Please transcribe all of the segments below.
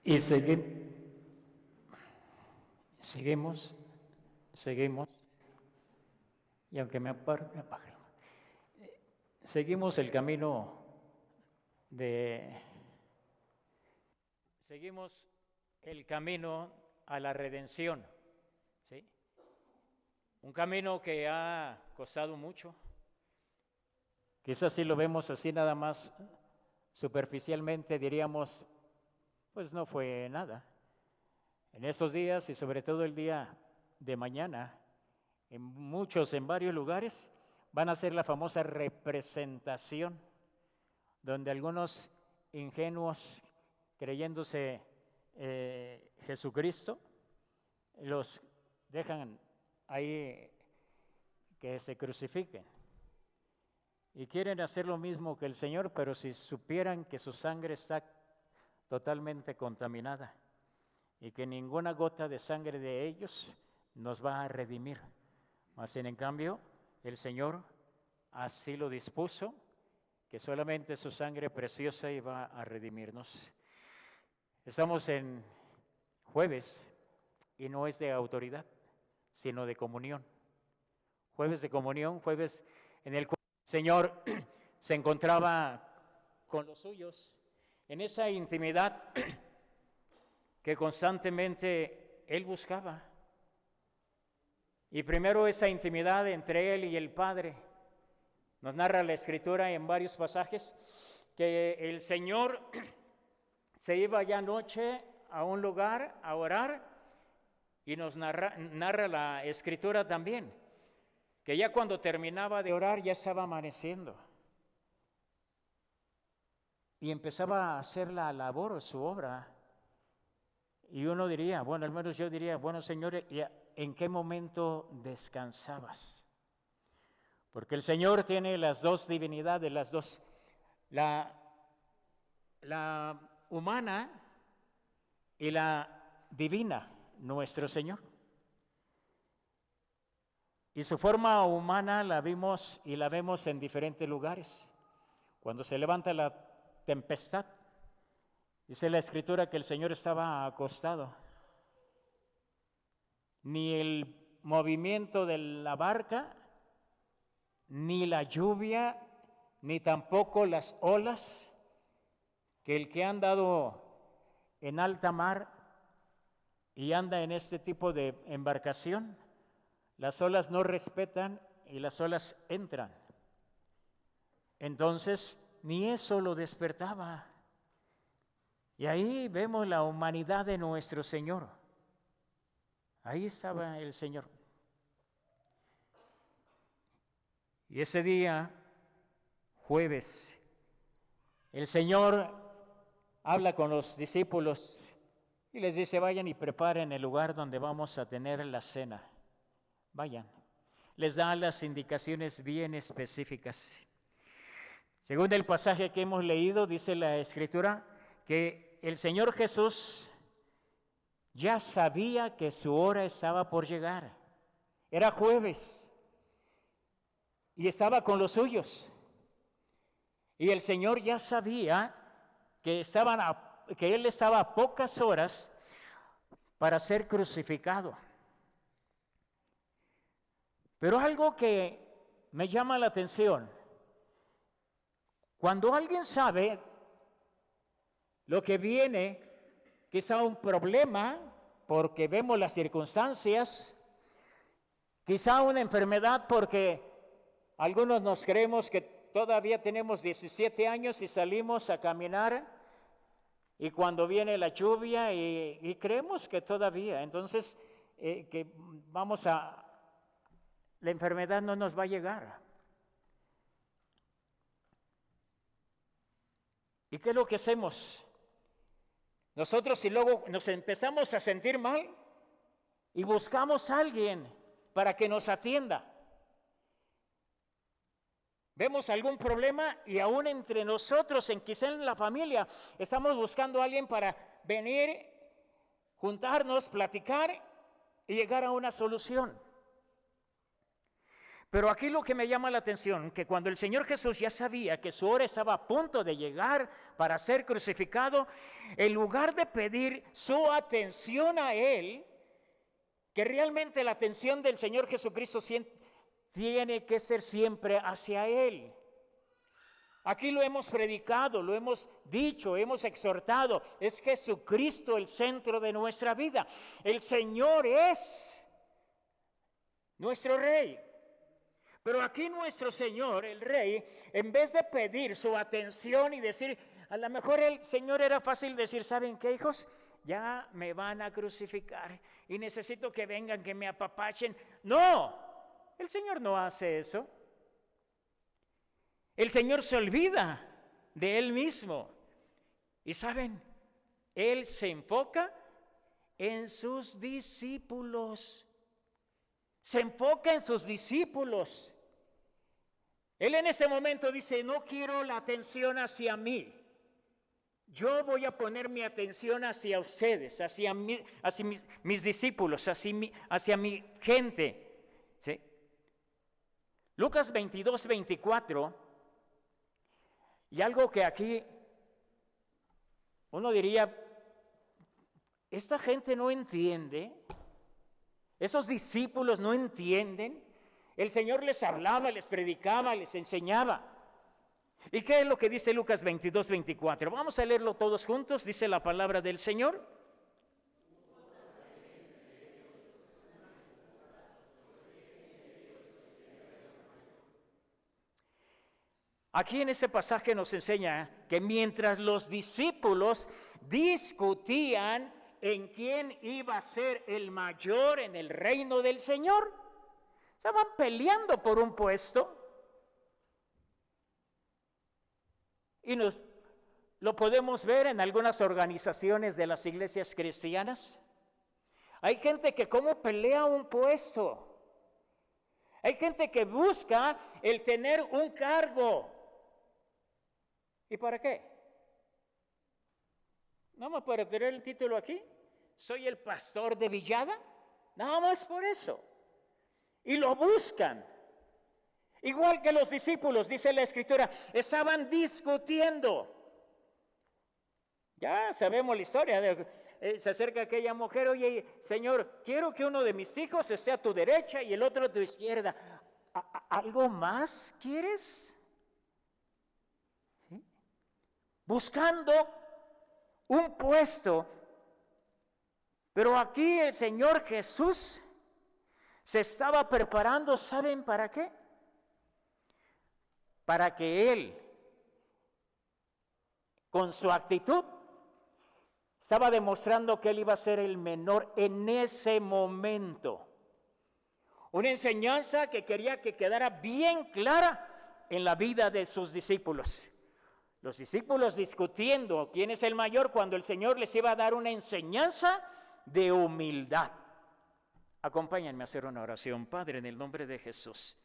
Y seguimos, y aunque me apague, seguimos el camino seguimos el camino a la redención, ¿sí? Un camino que ha costado mucho. Quizás si lo vemos así nada más superficialmente diríamos, pues no fue nada. En esos días y sobre todo el día de mañana, en varios lugares, van a hacer la famosa representación, donde algunos ingenuos, creyéndose Jesucristo, los dejan ahí que se crucifiquen. Y quieren hacer lo mismo que el Señor, pero si supieran que su sangre está totalmente contaminada y que ninguna gota de sangre de ellos nos va a redimir. Mas sin en cambio, el Señor así lo dispuso, que solamente su sangre preciosa iba a redimirnos. Estamos en jueves y no es de autoridad, sino de comunión. Jueves de comunión, jueves en el cual el Señor se encontraba con los suyos en esa intimidad que constantemente Él buscaba. Y primero esa intimidad entre Él y el Padre. Nos narra la Escritura en varios pasajes que el Señor se iba ya anoche a un lugar a orar, y nos narra la Escritura también, que ya cuando terminaba de orar ya estaba amaneciendo. Y empezaba a hacer la labor, su obra. Y uno diría, bueno, al menos yo diría, bueno, Señor, ¿en qué momento descansabas? Porque el Señor tiene las dos divinidades, la humana y la divina, nuestro Señor. Y su forma humana la vimos y la vemos en diferentes lugares. Cuando se levanta la tempestad, dice la Escritura que el Señor estaba acostado. Ni el movimiento de la barca, ni la lluvia, ni tampoco las olas, que el que ha andado en alta mar y anda en este tipo de embarcación, las olas no respetan y las olas entran. Entonces, ni eso lo despertaba. Y ahí vemos la humanidad de nuestro Señor. Ahí estaba el Señor. Y ese día, jueves, el Señor habla con los discípulos y les dice, vayan y preparen el lugar donde vamos a tener la cena. Vayan. Les da las indicaciones bien específicas. Según el pasaje que hemos leído, dice la Escritura que el Señor Jesús ya sabía que su hora estaba por llegar. Era jueves y estaba con los suyos. Y el Señor ya sabía que Él estaba a pocas horas para ser crucificado. Pero algo que me llama la atención, cuando alguien sabe lo que viene, quizá un problema, porque vemos las circunstancias, quizá una enfermedad, porque algunos nos creemos que todavía tenemos 17 años y salimos a caminar, y cuando viene la lluvia y creemos que todavía, entonces que la enfermedad no nos va a llegar. ¿Y qué es lo que hacemos? Nosotros, y luego nos empezamos a sentir mal y buscamos a alguien para que nos atienda. Vemos algún problema y aún entre nosotros, quizá en la familia, estamos buscando a alguien para venir, juntarnos, platicar y llegar a una solución. Pero aquí lo que me llama la atención, que cuando el Señor Jesús ya sabía que su hora estaba a punto de llegar para ser crucificado, en lugar de pedir su atención a Él, que realmente la atención del Señor Jesucristo tiene que ser siempre hacia Él. Aquí lo hemos predicado, lo hemos dicho, hemos exhortado. Es Jesucristo el centro de nuestra vida. El Señor es nuestro Rey. Pero aquí nuestro Señor, el Rey, en vez de pedir su atención y decir, a lo mejor el Señor era fácil decir, ¿saben qué, hijos? Ya me van a crucificar y necesito que vengan, que me apapachen. No, el Señor no hace eso. El Señor se olvida de Él mismo. Y ¿saben? Él se enfoca en sus discípulos. Se enfoca en sus discípulos. Él en ese momento dice, no quiero la atención hacia mí. Yo voy a poner mi atención hacia ustedes, hacia mis discípulos, hacia mi gente. ¿Sí? Lucas 22, 24. Y algo que aquí uno diría, esta gente no entiende, esos discípulos no entienden. El Señor les hablaba, les predicaba, les enseñaba. ¿Y qué es lo que dice Lucas 22, 24? Vamos a leerlo todos juntos, dice la palabra del Señor. Aquí en ese pasaje nos enseña que mientras los discípulos discutían en quién iba a ser el mayor en el reino del Señor, estaban peleando por un puesto. Y lo podemos ver en algunas organizaciones de las iglesias cristianas. Hay gente que cómo pelea un puesto. Hay gente que busca el tener un cargo. ¿Y para qué? ¿Nada más para tener el título aquí? ¿Soy el pastor de Villada? Nada más por eso. Y lo buscan. Igual que los discípulos, dice la Escritura, estaban discutiendo. Ya sabemos la historia. Se acerca aquella mujer, oye, Señor, quiero que uno de mis hijos esté a tu derecha y el otro a tu izquierda. ¿Algo más quieres? ¿Sí? Buscando un puesto. Pero aquí el Señor Jesús se estaba preparando, ¿saben para qué? Para que Él, con su actitud, estaba demostrando que Él iba a ser el menor en ese momento. Una enseñanza que quería que quedara bien clara en la vida de sus discípulos. Los discípulos discutiendo quién es el mayor cuando el Señor les iba a dar una enseñanza de humildad. Acompáñenme a hacer una oración. Padre, en el nombre de Jesús,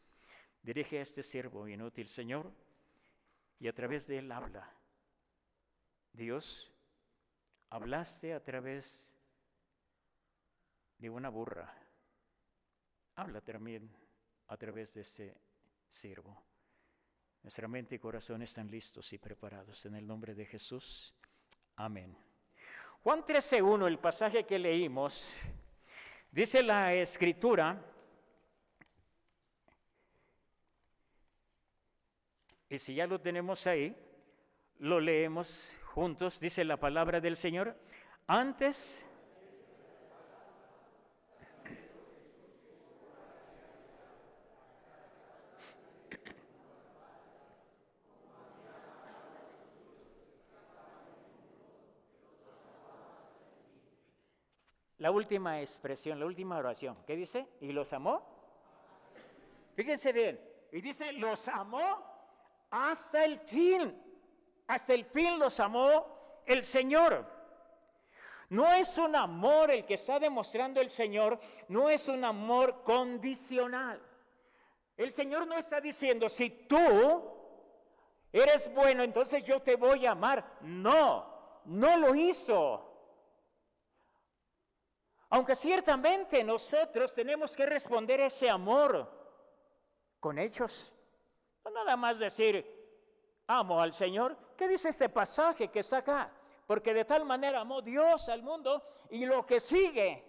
dirige a este siervo inútil, Señor, y a través de él habla. Dios, hablaste a través de una burra. Habla también a través de ese siervo. Nuestra mente y corazón están listos y preparados. En el nombre de Jesús. Amén. Juan 13:1, el pasaje que leímos, dice la Escritura, y si ya lo tenemos ahí, lo leemos juntos, dice la palabra del Señor. Antes la última expresión, la última oración, ¿qué dice? ¿Y los amó? Fíjense bien, y dice, los amó hasta el fin los amó el Señor. No es un amor el que está demostrando el Señor, no es un amor condicional. El Señor no está diciendo, si tú eres bueno, entonces yo te voy a amar. No, no lo hizo. Aunque ciertamente nosotros tenemos que responder a ese amor. con hechos. No nada más decir, amo al Señor. ¿Qué dice ese pasaje que está acá? Porque de tal manera amó Dios al mundo, y lo que sigue,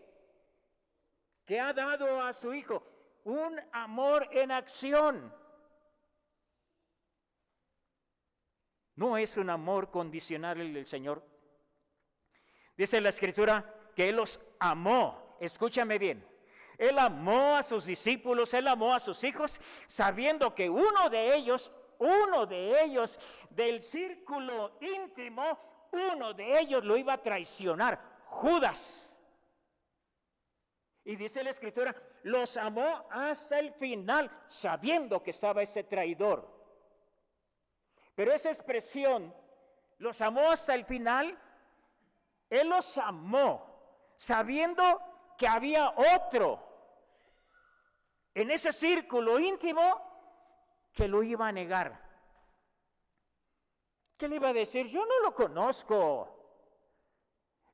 que ha dado a su Hijo, un amor en acción. No es un amor condicional el del Señor. Dice la Escritura que Él los amó. Escúchame bien. Él amó a sus discípulos, Él amó a sus hijos, sabiendo que uno de ellos del círculo íntimo, uno de ellos lo iba a traicionar, Judas. Y dice la Escritura, los amó hasta el final, sabiendo que estaba ese traidor. Pero esa expresión, los amó hasta el final, Él los amó, sabiendo que había otro en ese círculo íntimo que lo iba a negar. ¿Qué le iba a decir? Yo no lo conozco.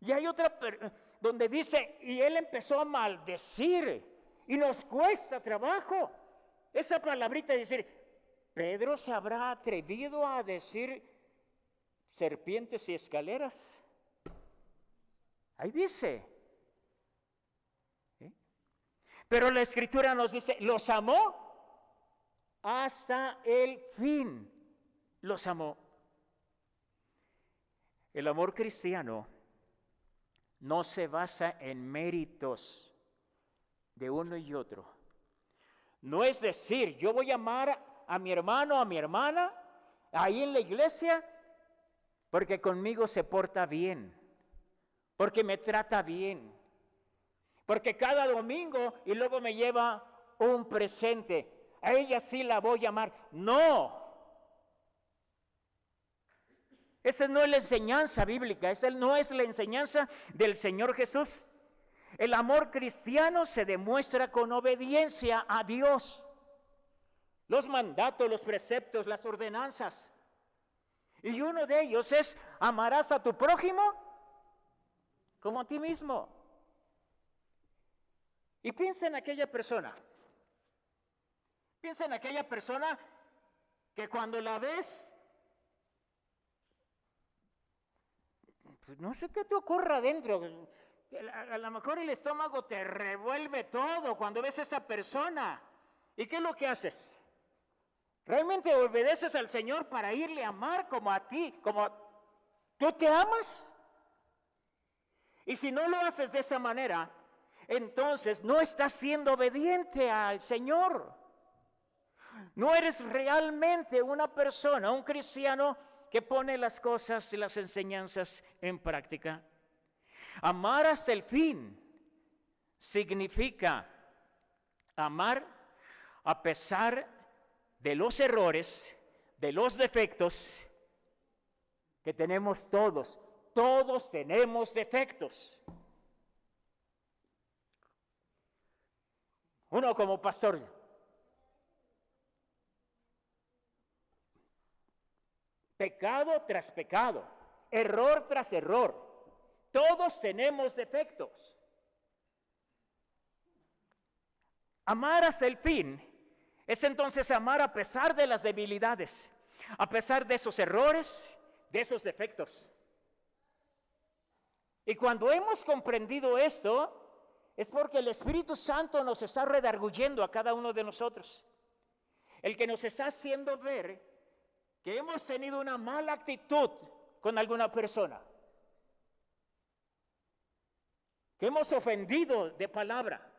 Y hay otra donde dice, y él empezó a maldecir, y nos cuesta trabajo esa palabrita de decir, ¿Pedro se habrá atrevido a decir serpientes y escaleras? Ahí dice. ¿Sí? Pero la Escritura nos dice, los amó hasta el fin. Los amó. El amor cristiano no se basa en méritos de uno y otro. No es decir, yo voy a amar a mi hermano, a mi hermana, ahí en la iglesia, porque conmigo se porta bien, porque me trata bien, porque cada domingo y luego me lleva un presente. A ella sí la voy a amar. No. Esa no es la enseñanza bíblica, esa no es la enseñanza del Señor Jesús. El amor cristiano se demuestra con obediencia a Dios. Los mandatos, los preceptos, las ordenanzas. Y uno de ellos es, amarás a tu prójimo como a ti mismo. Y piensa en aquella persona. Piensa en aquella persona que cuando la ves, pues no sé qué te ocurra adentro. A lo mejor el estómago te revuelve todo cuando ves a esa persona. ¿Y qué es lo que haces? ¿Realmente obedeces al Señor para irle a amar como a ti, tú te amas? Y si no lo haces de esa manera, entonces no estás siendo obediente al Señor. No eres realmente una persona, un cristiano que pone las cosas y las enseñanzas en práctica. Amar hasta el fin significa amar a pesar de los errores, de los defectos que tenemos todos. Todos tenemos defectos. Uno como pastor, pecado tras pecado, error tras error. Todos tenemos defectos. Amar hasta el fin es entonces amar a pesar de las debilidades, a pesar de esos errores, de esos defectos. Y cuando hemos comprendido esto, es porque el Espíritu Santo nos está redarguyendo a cada uno de nosotros. El que nos está haciendo ver que hemos tenido una mala actitud con alguna persona, que hemos ofendido de palabra,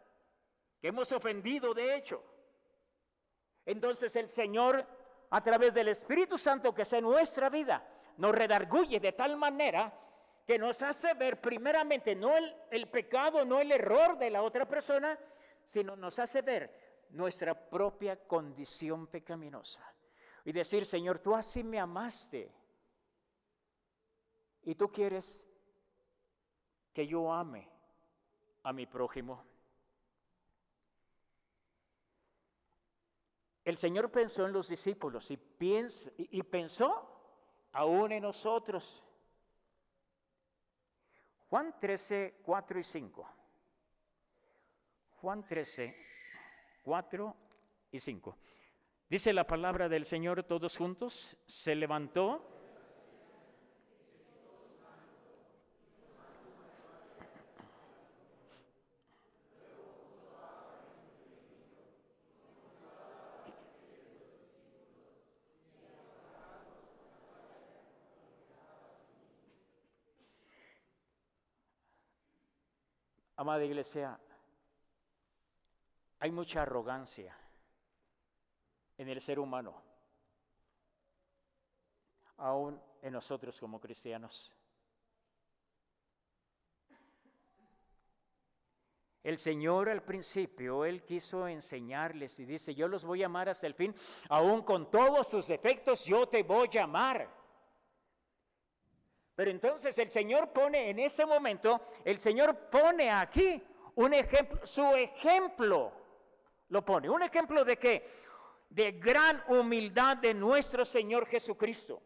que hemos ofendido de hecho. Entonces el Señor, a través del Espíritu Santo que está en nuestra vida, nos redarguye de tal manera que nos hace ver primeramente no el pecado, no el error de la otra persona, sino nos hace ver nuestra propia condición pecaminosa. Y decir, Señor, tú así me amaste y tú quieres que yo ame a mi prójimo. El Señor pensó en los discípulos y pensó aún en nosotros. Juan 13, 4 y 5. Juan 13, 4 y 5. Dice la palabra del Señor, todos juntos, se levantó. Amada iglesia, hay mucha arrogancia en el ser humano, aún en nosotros como cristianos. El Señor al principio, Él quiso enseñarles y dice, yo los voy a amar hasta el fin, aún con todos sus defectos, yo te voy a amar. Pero entonces el Señor pone en ese momento, el Señor pone aquí un ejemplo, su ejemplo lo pone. ¿Un ejemplo de qué? De gran humildad de nuestro Señor Jesucristo.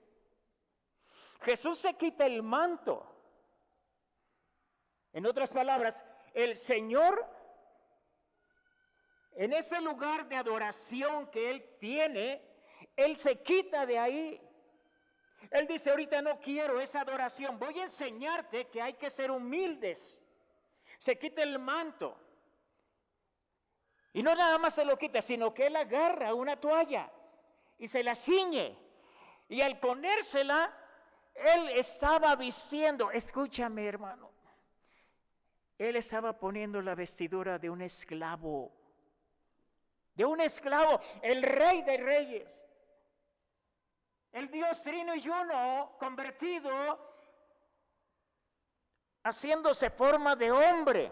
Jesús se quita el manto. En otras palabras, el Señor, en ese lugar de adoración que Él tiene, Él se quita de ahí. Él dice, ahorita no quiero esa adoración, voy a enseñarte que hay que ser humildes. Se quita el manto. Y no nada más se lo quita, sino que Él agarra una toalla y se la ciñe. Y al ponérsela, Él estaba vistiendo, escúchame hermano, Él estaba poniendo la vestidura de un esclavo. De un esclavo, el Rey de Reyes. El Dios trino y uno convertido, haciéndose forma de hombre.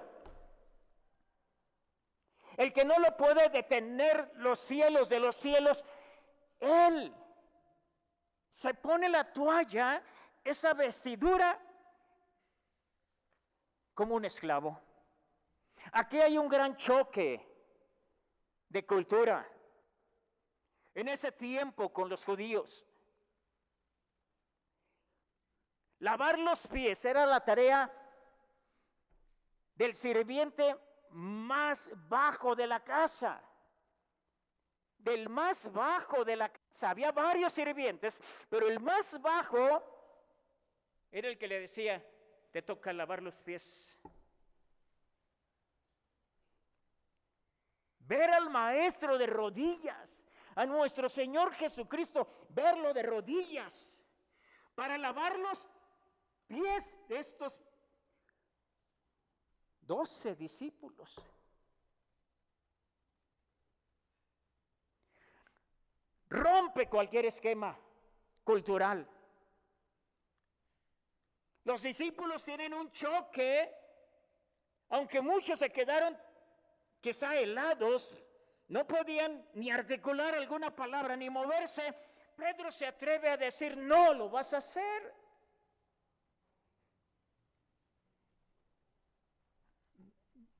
El que no lo puede detener los cielos de los cielos, Él se pone la toalla, esa vestidura, como un esclavo. Aquí hay un gran choque de cultura. En ese tiempo con los judíos, lavar los pies era la tarea del sirviente más bajo de la casa. Del más bajo de la casa. Había varios sirvientes, pero el más bajo era el que le decía, te toca lavar los pies. Ver al maestro de rodillas, a nuestro Señor Jesucristo, verlo de rodillas, para lavar los pies de estos 12 discípulos. Rompe cualquier esquema cultural. Los discípulos tienen un choque, aunque muchos se quedaron quizá helados, no podían ni articular alguna palabra ni moverse. Pedro se atreve a decir, no lo vas a hacer.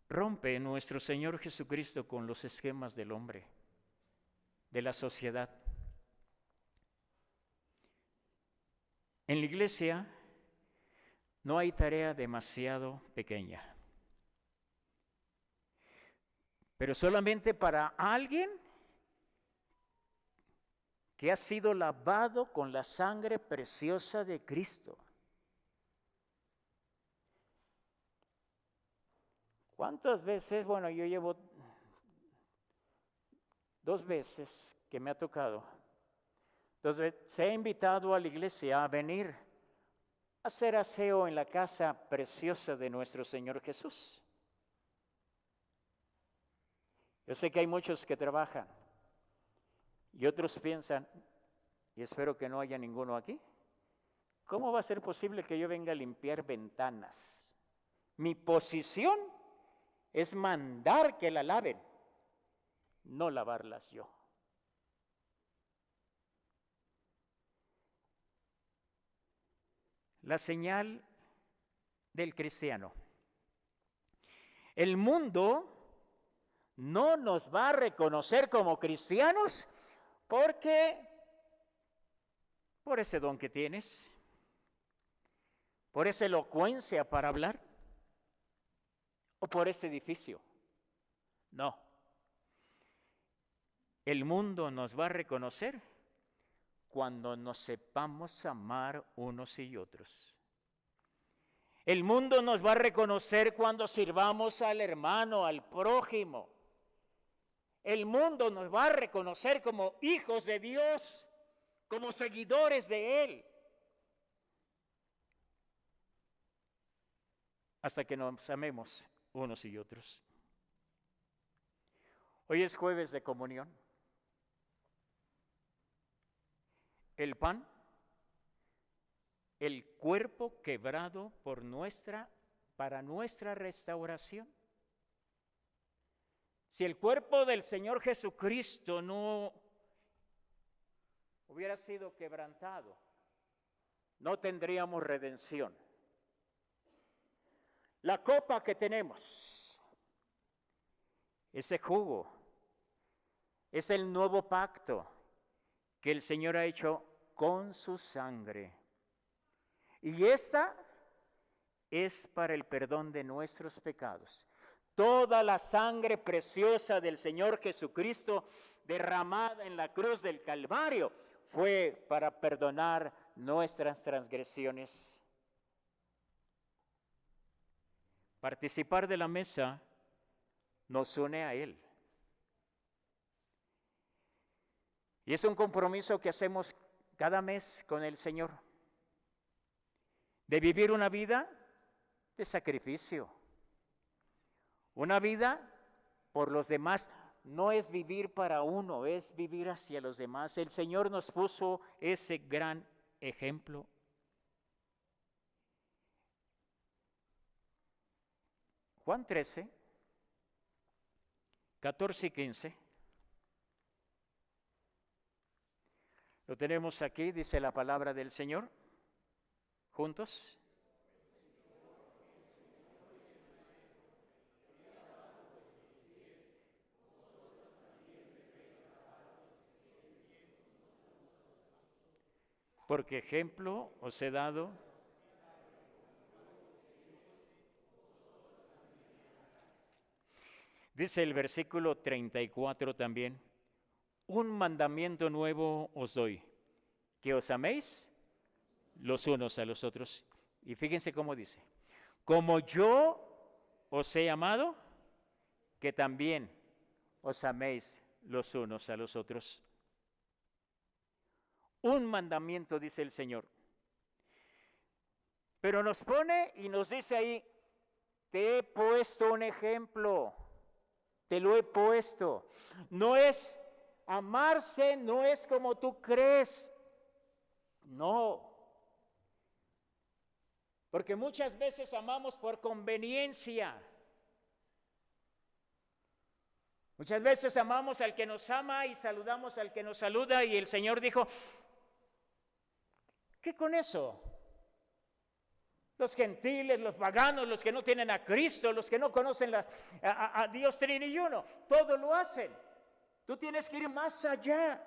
Rompe nuestro Señor Jesucristo con los esquemas del hombre, de la sociedad. En la iglesia no hay tarea demasiado pequeña, pero solamente para alguien que ha sido lavado con la sangre preciosa de Cristo. ¿Cuántas veces? Bueno, yo llevo 2 veces que me ha tocado. Entonces, se ha invitado a la iglesia a venir a hacer aseo en la casa preciosa de nuestro Señor Jesús. Yo sé que hay muchos que trabajan y otros piensan, y espero que no haya ninguno aquí, ¿cómo va a ser posible que yo venga a limpiar ventanas? Mi posición es mandar que la laven, no lavarlas yo. La señal del cristiano. El mundo no nos va a reconocer como cristianos porque por ese don que tienes, por esa elocuencia para hablar o por ese edificio. No. el mundo nos va a reconocer cuando nos sepamos amar unos y otros. El mundo nos va a reconocer cuando sirvamos al hermano, al prójimo. El mundo nos va a reconocer como hijos de Dios, como seguidores de Él. Hasta que nos amemos unos y otros. Hoy es jueves de comunión. El pan, el cuerpo quebrado para nuestra restauración. Si el cuerpo del Señor Jesucristo no hubiera sido quebrantado, no tendríamos redención. La copa que tenemos, ese jugo, es el nuevo pacto que el Señor ha hecho con su sangre. Y esta es para el perdón de nuestros pecados. Toda la sangre preciosa del Señor Jesucristo derramada en la cruz del Calvario fue para perdonar nuestras transgresiones. Participar de la mesa nos une a Él. Y es un compromiso que hacemos cada mes con el Señor, de vivir una vida de sacrificio, una vida por los demás. No es vivir para uno, es vivir hacia los demás. El Señor nos puso ese gran ejemplo. Juan 13, 14 y 15. Lo tenemos aquí, dice la palabra del Señor. Juntos. Porque ejemplo os he dado. Dice el versículo 34 también, un mandamiento nuevo os doy, que os améis los unos a los otros. Y fíjense cómo dice, como yo os he amado, que también os améis los unos a los otros. Un mandamiento, dice el Señor. Pero nos pone y nos dice ahí, te he puesto un ejemplo, te lo he puesto. No es amarse, no es como tú crees, no. Porque muchas veces amamos por conveniencia. Muchas veces amamos al que nos ama y saludamos al que nos saluda, y el Señor dijo, ¿qué con eso? Los gentiles, los paganos, los que no tienen a Cristo, los que no conocen a Dios Trino y Uno, todo lo hacen. Tú tienes que ir más allá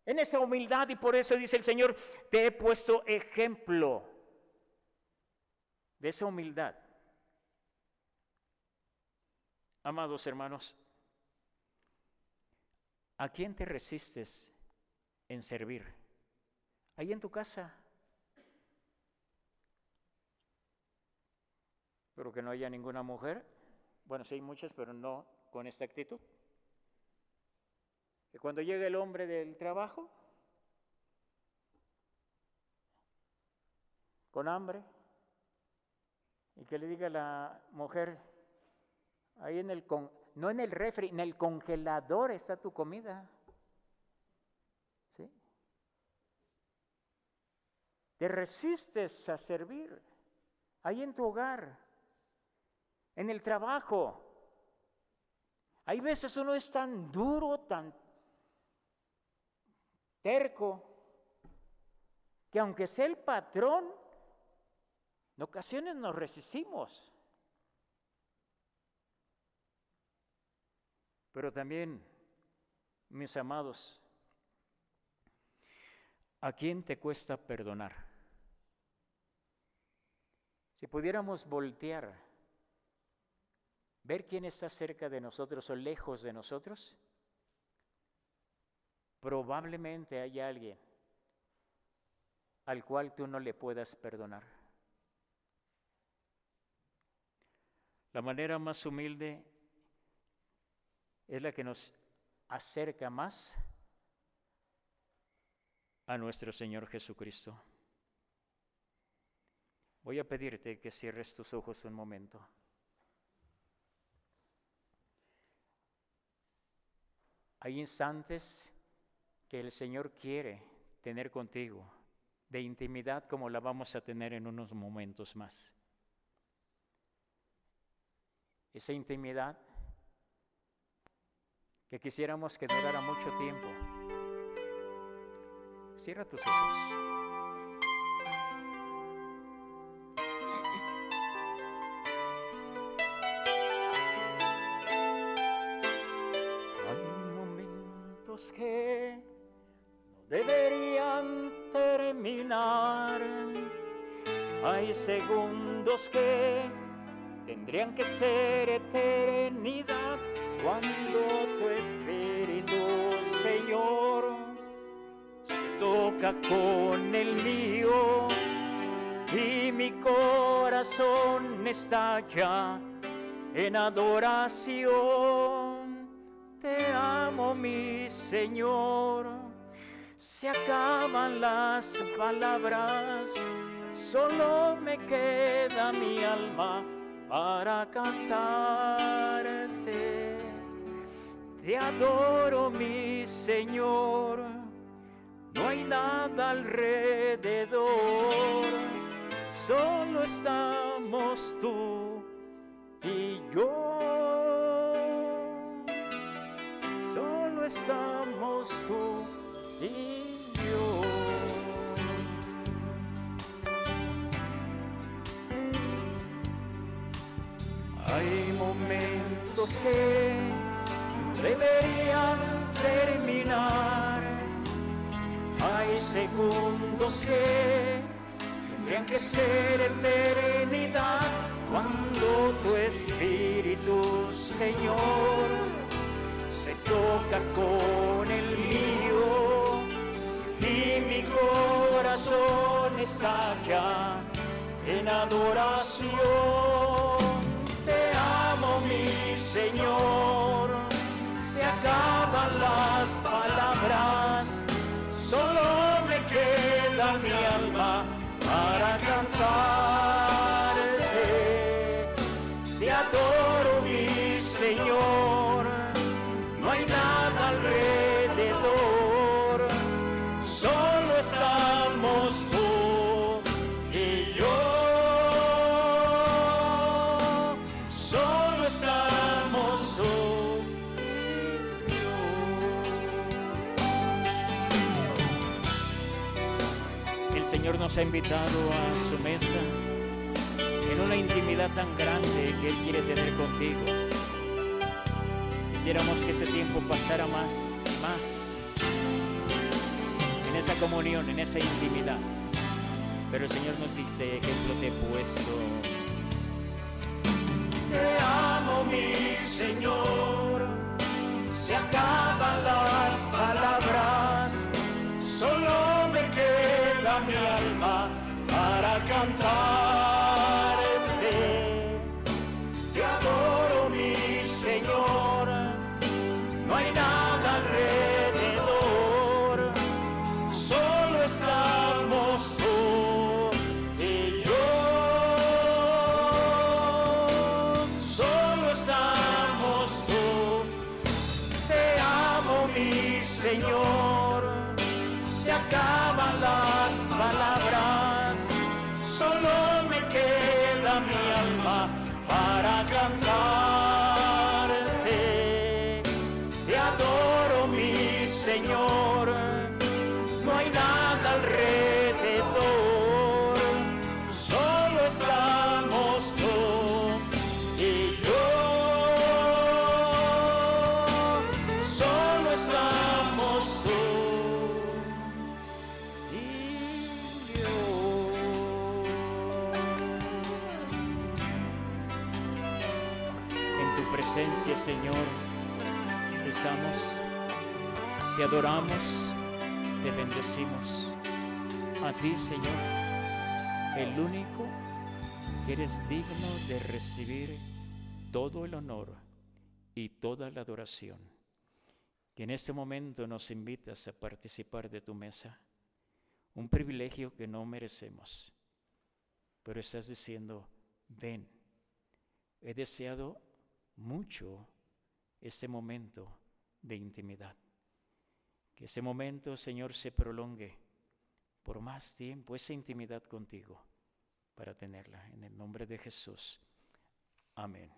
en esa humildad, y por eso dice el Señor, te he puesto ejemplo de esa humildad. Amados hermanos, ¿a quién te resistes en servir? Ahí en tu casa. Pero que no haya ninguna mujer. Bueno, sí hay muchas, pero no con esta actitud. Que cuando llegue el hombre del trabajo, con hambre, y que le diga a la mujer, ahí no en el refri, en el congelador está tu comida. ¿Sí? Te resistes a servir, ahí en tu hogar, en el trabajo. Hay veces uno es tan duro, tan terco, que aunque sea el patrón, en ocasiones nos resistimos. Pero también, mis amados, ¿a quién te cuesta perdonar? Si pudiéramos voltear, ver quién está cerca de nosotros o lejos de nosotros, probablemente hay alguien al cual tú no le puedas perdonar. La manera más humilde es la que nos acerca más a nuestro Señor Jesucristo. Voy a pedirte que cierres tus ojos un momento. Hay instantes que el Señor quiere tener contigo, de intimidad como la vamos a tener en unos momentos más. Esa intimidad que quisiéramos que durara mucho tiempo. Cierra tus ojos. Que no deberían terminar. Hay segundos que tendrían que ser eternidad cuando tu espíritu, Señor, se toca con el mío y mi corazón estalla en adoración. Te amo, mi Señor. Se acaban las palabras, solo me queda mi alma para cantarte. Te adoro, mi Señor. No hay nada alrededor, solo estamos tú y yo. Solo estamos tú y yo. Hay momentos que deberían terminar. Hay segundos que tendrían que ser eternidad cuando tu espíritu, Señor, se toca con el mío y mi corazón estalla en adoración. Te amo, mi Señor. Se acaban las palabras, solo me queda mi alma para cantarte. Te adoro, mi Señor. No hay nada alrededor, solo estamos tú y yo. Solo estamos tú y yo. El Señor nos ha invitado a su mesa en una intimidad tan grande que Él quiere tener contigo. Quisiéramos que ese tiempo pasara más y más en esa comunión, en esa intimidad. Pero el Señor nos dice, ejemplo te he puesto. Te amo, mi Señor. Se acaban las palabras, solo me queda mi alma para cantarte. Te adoro, mi Señor. No hay nada alrededor, solo estamos tú y yo. Solo estamos tú. Te amo, mi Señor. Se acaban las palabras, solo me queda mi alma para cantarte. Te adoro, mi Señor. No hay nada alrededor, solo estamos tú y yo. Solo estamos tú y yo. En tu presencia, Señor, estamos. Te adoramos, te bendecimos. A ti, Señor, el único que eres digno de recibir todo el honor y toda la adoración. Que en este momento nos invitas a participar de tu mesa, un privilegio que no merecemos, pero estás diciendo, ven. He deseado mucho este momento de intimidad. Que ese momento, Señor, se prolongue por más tiempo, esa intimidad contigo, para tenerla. En el nombre de Jesús. Amén.